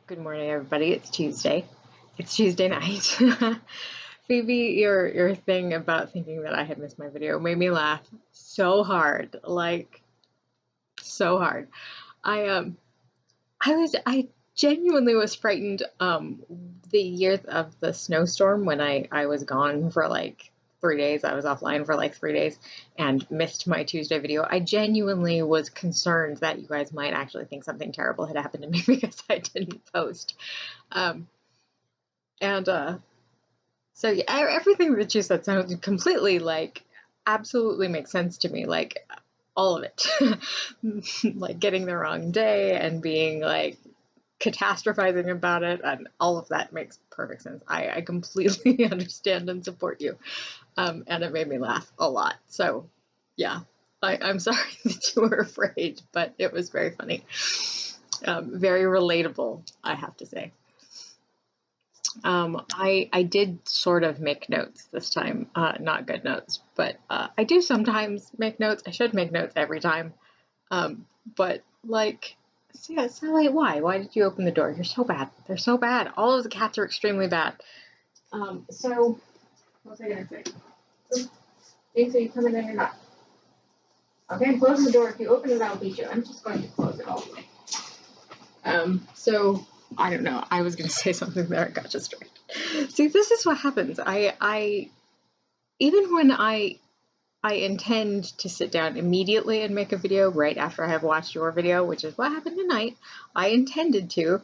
Good morning, everybody. It's Tuesday. It's Tuesday night. Phoebe, your thing about thinking that I had missed my video made me laugh so hard, like so hard. I I genuinely was frightened the year of the snowstorm when I was gone for like 3 days. I was offline for like 3 days and missed my Tuesday video. I genuinely was concerned that you guys might actually think something terrible had happened to me because I didn't post. Um, and So yeah, everything that you said sounded completely like absolutely makes sense to me. Like all of it, like getting the wrong day and being like catastrophizing about it, and all of that makes perfect sense. I completely understand and support you, and it made me laugh a lot. So yeah, I'm sorry that you were afraid, but it was very funny, very relatable, I have to say. I did sort of make notes this time, not good notes, but I do sometimes make notes. I should make notes every time. But like, Sally, why did you open the door? You're so bad. They're so bad. All of the cats are extremely bad. So what was I gonna say? James, are you coming in or not? Okay, close the door. If you open it, I'll beat you. I'm just going to close it all the way. So I don't know. I was going to say something there. I got distracted. See, this is what happens. I even when I intend to sit down immediately and make a video right after I have watched your video, which is what happened tonight. I intended to,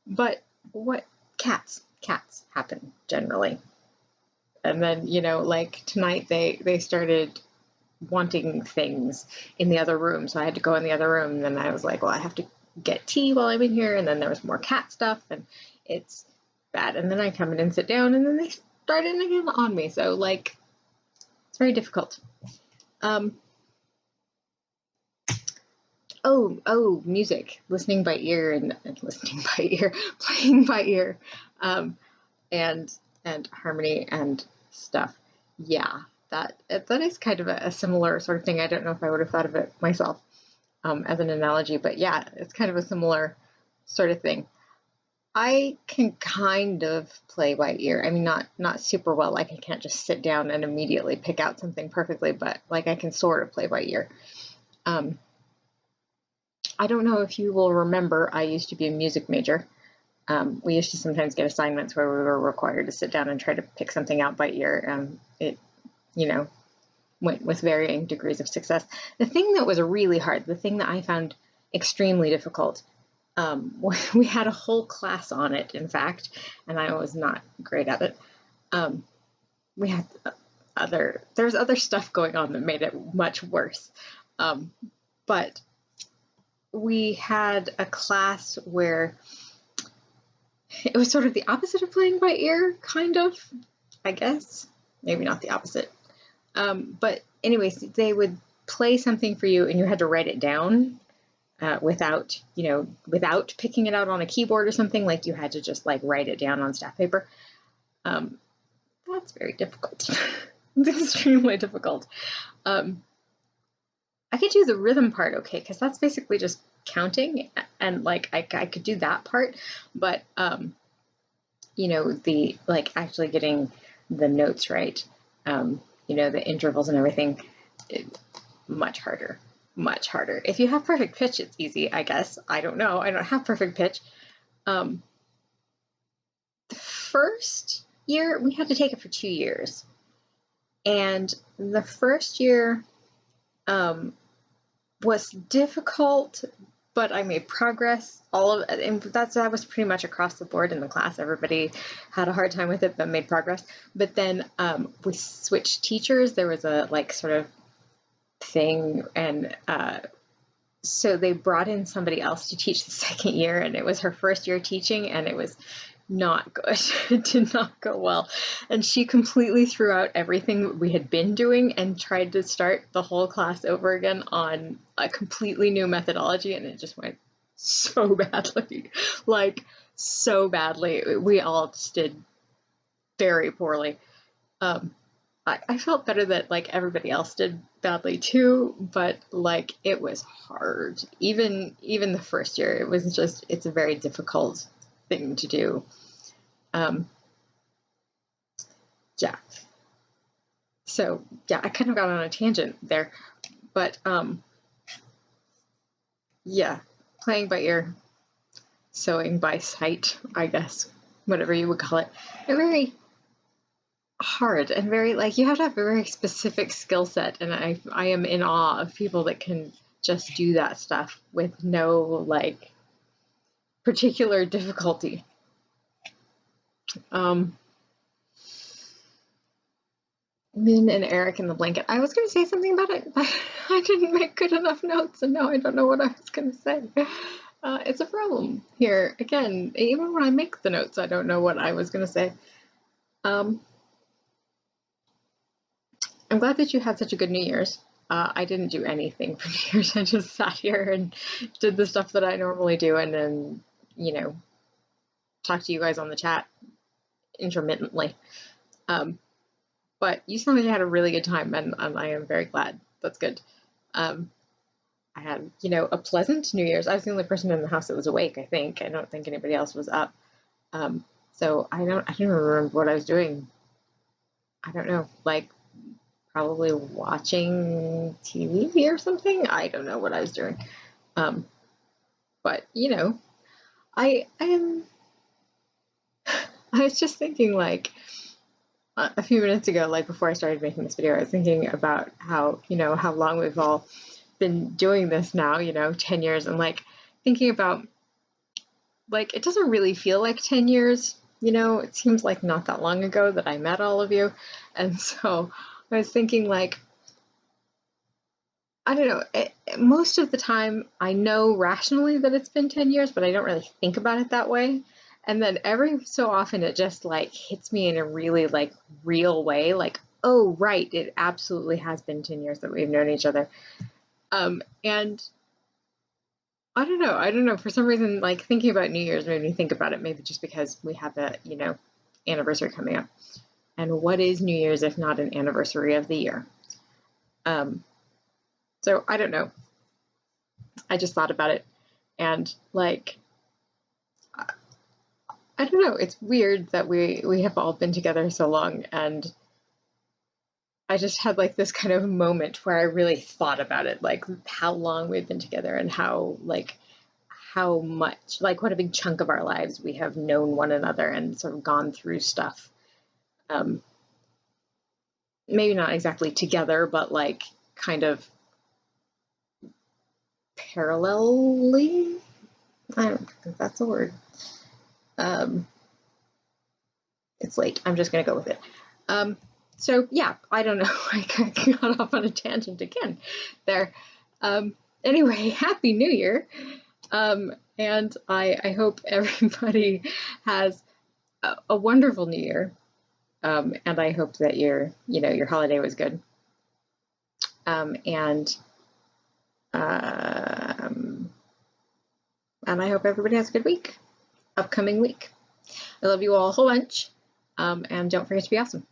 but what cats happen generally. And then, like tonight they started wanting things in the other room, so I had to go in the other room, and then I was like, well, I have to get tea while I'm in here, and then there was more cat stuff, and it's bad. And then I come in and sit down, and then they started again on me, so like it's very difficult. Music, listening by ear and listening by ear, playing by ear, and harmony and stuff. Yeah, that is kind of a similar sort of thing. I don't know if I would have thought of it myself as an analogy, but yeah, it's kind of a similar sort of thing. I can kind of play by ear. I mean, not super well. Like I can't just sit down and immediately pick out something perfectly, but like I can sort of play by ear. I don't know if you will remember, I used to be a music major. We used to sometimes get assignments where we were required to sit down and try to pick something out by ear. It, went with varying degrees of success. The thing that was really hard, the thing that I found extremely difficult, we had a whole class on it, in fact, and I was not great at it. We had there's other stuff going on that made it much worse. But we had a class where it was sort of the opposite of playing by ear, kind of, I guess. Maybe not the opposite. But anyways, they would play something for you and you had to write it down without picking it out on a keyboard or something. Like you had to just like write it down on staff paper. That's very difficult. It's extremely difficult. I could do the rhythm part okay, because that's basically just counting, and like I could do that part, but the like actually getting the notes right, the intervals and everything, much harder. If you have perfect pitch, it's easy, I guess. I don't know. I don't have perfect pitch. The first year we had to take it for 2 years, and the first year was difficult, but I made progress. And that was pretty much across the board in the class. Everybody had a hard time with it, but made progress. But then we switched teachers. There was a like sort of thing, and so they brought in somebody else to teach the second year, and it was her first year teaching, and it was not good. It did not go well. And she completely threw out everything we had been doing and tried to start the whole class over again on a completely new methodology, and it just went so badly. Like, so badly. We all just did very poorly. I felt better that like everybody else did badly too, but like it was hard. Even the first year, it was just, it's a very difficult thing to do. Yeah. So yeah, I kind of got on a tangent there, but yeah, playing by ear, sewing by sight, I guess, whatever you would call it. They're very hard and very, like, you have to have a very specific skill set, and I am in awe of people that can just do that stuff with no like particular difficulty. Min and Eric in the blanket. I was going to say something about it, but I didn't make good enough notes, and now I don't know what I was going to say. It's a problem here. Again, even when I make the notes, I don't know what I was going to say. I'm glad that you had such a good New Year's. I didn't do anything for New Year's. I just sat here and did the stuff that I normally do, and then, you know, talk to you guys on the chat intermittently. But you sound like you had a really good time, and I am very glad. That's good. I had, you know, a pleasant New Year's. I was the only person in the house that was awake, I think. I don't think anybody else was up. So I didn't remember what I was doing. I don't know, like probably watching TV or something. I don't know what I was doing. But you know, I was just thinking, like, a few minutes ago, like before I started making this video, I was thinking about how, you know, how long we've all been doing this now, you know, 10 years, and like thinking about, like, it doesn't really feel like 10 years, you know, it seems like not that long ago that I met all of you. And so I was thinking, like, I don't know, most of the time I know rationally that it's been 10 years, but I don't really think about it that way. And then every so often it just like hits me in a really like real way, like, oh, right, it absolutely has been 10 years that we've known each other. And I don't know, for some reason, like thinking about New Year's made me think about it, maybe just because we have a, you know, anniversary coming up. And what is New Year's if not an anniversary of the year? So I don't know. I just thought about it, and like, I don't know, it's weird that we have all been together so long, and I just had like this kind of moment where I really thought about it, like how long we've been together and how much, like what a big chunk of our lives we have known one another and sort of gone through stuff. Maybe not exactly together, but like kind of parallelly. I don't think that's a word. It's late. I'm just going to go with it. So yeah, I don't know. I got off on a tangent again there. Anyway, Happy New Year. And I hope everybody has a wonderful New Year. And I hope that your holiday was good. And I hope everybody has a good week, upcoming week. I love you all a whole bunch. And don't forget to be awesome.